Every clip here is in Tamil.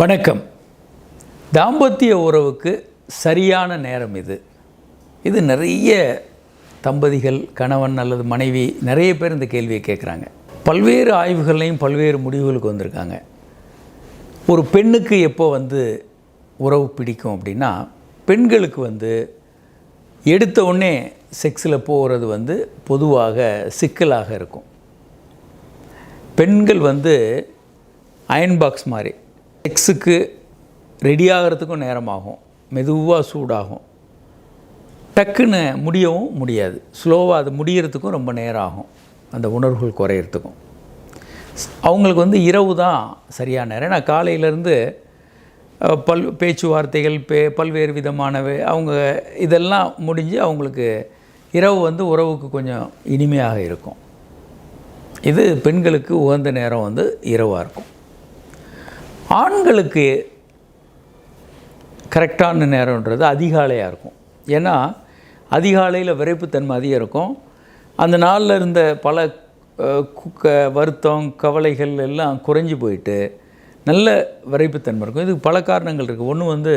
வணக்கம். தாம்பத்திய உறவுக்கு சரியான நேரம் இது நிறைய தம்பதிகள், கணவன் அல்லது மனைவி நிறைய பேர் இந்த கேள்வியை கேட்குறாங்க. பல்வேறு ஆய்வுகள்லையும் பல்வேறு முடிவுகளுக்கு வந்திருக்காங்க. ஒரு பெண்ணுக்கு எப்போ உறவு பிடிக்கும் அப்படின்னா, பெண்களுக்கு எடுத்த உடனே செக்ஸில் போகிறது பொதுவாக சிக்கலாக இருக்கும். பெண்கள் அயன் பாக்ஸ் மாதிரி செக்ஸுக்கு ரெடி ஆகிறதுக்கும் நேரமாகும், மெதுவாக சூடாகும், டக்குன்னு முடியவும் முடியாது, ஸ்லோவாக அது முடிகிறதுக்கும் ரொம்ப நேரம் ஆகும், அந்த உணர்வுகள் குறையிறதுக்கும். அவங்களுக்கு இரவு தான் சரியான நேரம். ஏன்னா காலையிலேருந்து பேச்சுவார்த்தைகள், பல்வேறு விதமானவை அவங்க இதெல்லாம் முடிஞ்சு அவங்களுக்கு இரவு உறவுக்கு கொஞ்சம் இனிமையாக இருக்கும். இது பெண்களுக்கு உகந்த நேரம் இரவாக இருக்கும். ஆண்களுக்கு கரெக்டான நேரம்ன்றது அதிகாலையாக இருக்கும். ஏன்னா அதிகாலையில் விரைப்புத்தன்மை அதிகம் இருக்கும். அந்த நாளில் இருந்த பல வருத்தம், கவலைகள் எல்லாம் குறைஞ்சி போயிட்டு நல்ல விரைப்புத்தன்மை இருக்கும். இதுக்கு பல காரணங்கள் இருக்குது. ஒன்று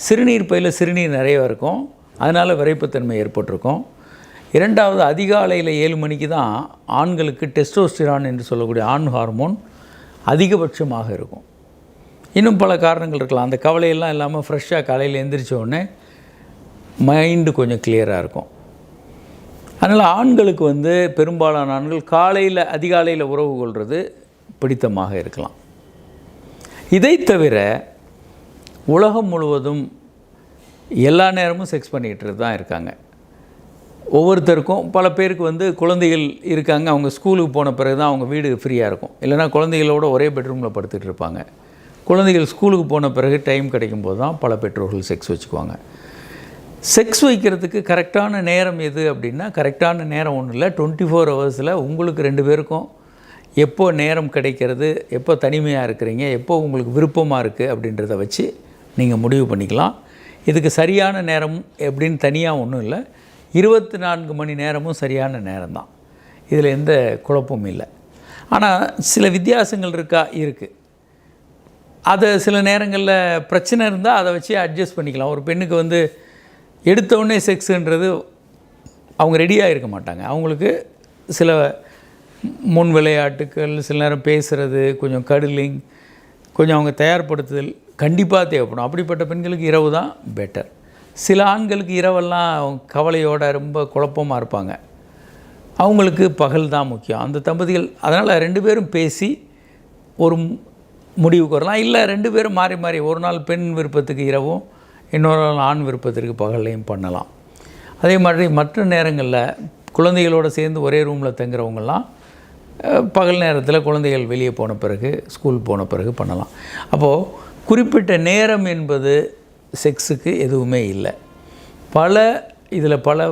சிறுநீர் பையில் சிறுநீர் நிறைய இருக்கும், அதனால் விரைப்புத்தன்மை ஏற்பட்டிருக்கும். இரண்டாவது, அதிகாலையில் 7 மணிக்கு தான் ஆண்களுக்கு டெஸ்டோஸ்டிரான் என்று சொல்லக்கூடிய ஆண் ஹார்மோன் அதிகபட்சமாக இருக்கும். இன்னும் பல காரணங்கள் இருக்கலாம். அந்த கவலையெல்லாம் இல்லாமல் ஃப்ரெஷ்ஷாக காலையில் எழுந்திரிச்ச உடனே மைண்டு கொஞ்சம் கிளியராக இருக்கும். அதனால் ஆண்களுக்கு பெரும்பாலான ஆண்கள் அதிகாலையில் உறவு கொள்வது பிடித்தமாக இருக்கலாம். இதை தவிர உலகம் முழுவதும் எல்லா நேரமும் செக்ஸ் பண்ணிக்கிட்டு தான் இருக்காங்க. ஒவ்வொருத்தருக்கும் பல பேருக்கு குழந்தைகள் இருக்காங்க. அவங்க ஸ்கூலுக்கு போன பிறகு தான் அவங்க வீடு ஃப்ரீயாக இருக்கும். இல்லைனா குழந்தைகளோட ஒரே பெட்ரூமில் படுத்துகிட்டு இருப்பாங்க. குழந்தைகள் ஸ்கூலுக்கு போன பிறகு டைம் கிடைக்கும்போது தான் பல பெற்றோர்கள் செக்ஸ் வச்சுக்குவாங்க. செக்ஸ் வைக்கிறதுக்கு கரெக்டான நேரம் எது அப்படின்னா, கரெக்டான நேரம் ஒன்றும் இல்லை. 24 ஹவர்ஸில் உங்களுக்கு 2 பேருக்கும் எப்போ நேரம் கிடைக்கிறது, எப்போ தனிமையாக இருக்கிறீங்க, எப்போ உங்களுக்கு விருப்பமாக இருக்குது அப்படின்றத வச்சு நீங்கள் முடிவு பண்ணிக்கலாம். இதுக்கு சரியான நேரம் எப்படின்னு தனியாக ஒன்றும் இல்லை. 24 மணி நேரமும் சரியான நேரம் தான். இதில் எந்த குழப்பமும் இல்லை. ஆனால் சில வித்தியாசங்கள் இருக்குது. அதை சில நேரங்களில் பிரச்சனை இருந்தால் அதை வச்சு அட்ஜஸ்ட் பண்ணிக்கலாம். ஒரு பெண்ணுக்கு எடுத்தவுடனே செக்ஸுன்றது அவங்க ரெடியாக இருக்க மாட்டாங்க. அவங்களுக்கு சில முன் விளையாட்டுக்கள், சில நேரம் பேசுகிறது, கொஞ்சம் கடலிங், கொஞ்சம் அவங்க தயார்படுத்துதல் கண்டிப்பாக தேவைப்படும். அப்படிப்பட்ட பெண்களுக்கு இரவு தான் பெட்டர். சில ஆண்களுக்கு இரவெல்லாம் கவலையோட ரொம்ப குழப்பமாக இருப்பாங்க. அவங்களுக்கு பகல் தான் முக்கியம். அந்த தம்பதிகள் அதனால் 2 பேரும் பேசி ஒரு முடிவுக்கு வரலாம். இல்லை 2 பேரும் மாறி மாறி ஒரு நாள் பெண் விருப்பத்துக்கு இரவும், இன்னொரு நாள் ஆண் விருப்பத்திற்கு பகல்லையும் பண்ணலாம். அதே மாதிரி மற்ற நேரங்களில் குழந்தைகளோடு சேர்ந்து ஒரே ரூமில் தங்குறவங்கெல்லாம் பகல் நேரத்தில் குழந்தைகள் வெளியே போன பிறகு, ஸ்கூல் போன பிறகு பண்ணலாம். அப்போது குறிப்பிட்ட நேரம் என்பது செக்ஸுக்கு எதுவுமே இல்லை. இதில் பல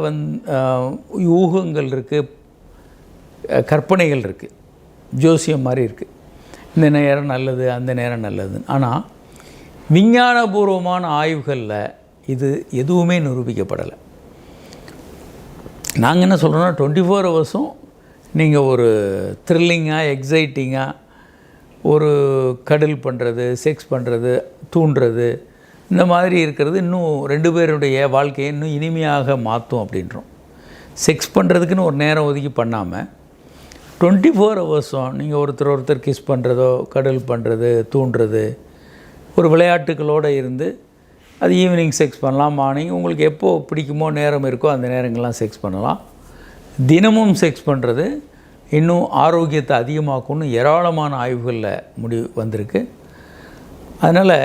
யூகங்கள் இருக்குது, கற்பனைகள் இருக்குது, ஜோசியம் மாதிரி இருக்குது. இந்த நேரம் நல்லது, அந்த நேரம் நல்லது. ஆனால் விஞ்ஞானபூர்வமான ஆய்வுகளில் இது எதுவுமே நிரூபிக்கப்படலை. நாங்கள் என்ன சொல்கிறோன்னா, 24 ஹவர்ஸும் நீங்கள் ஒரு த்ரில்லிங்காக, எக்ஸைட்டிங்காக ஒரு கடல் பண்ணுறது, செக்ஸ் பண்ணுறது, தூண்டுறது, இந்த மாதிரி இருக்கிறது இன்னும் 2 பேருடைய வாழ்க்கையை இன்னும் இனிமையாக மாற்றும் அப்படின்றோம். செக்ஸ் பண்ணுறதுக்குன்னு ஒரு நேரம் ஒதுக்கி பண்ணாமல் 24 ஹவர்ஸும் நீங்கள் ஒருத்தர் கிஸ் பண்ணுறதோ, கடல் பண்ணுறது, தூண்டுறது, ஒரு விளையாட்டுகளோடு இருந்து அது ஈவினிங் செக்ஸ் பண்ணலாம், மார்னிங் உங்களுக்கு எப்போ பிடிக்குமோ நேரம் இருக்கோ அந்த நேரங்கள்லாம் செக்ஸ் பண்ணலாம். தினமும் செக்ஸ் பண்ணுறது இன்னும் ஆரோக்கியத்தை அதிகமாக்கும்னு ஏராளமான ஆய்வுகளில் வந்திருக்கு. அதனால்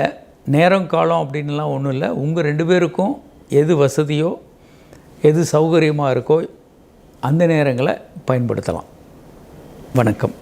நேரம் காலம் அப்படின்லாம் ஒன்றும் இல்லை. உங்கள் 2 பேருக்கும் எது வசதியோ, எது சௌகரியமாக இருக்கோ அந்த நேரங்களை பயன்படுத்தலாம். வணக்கம்.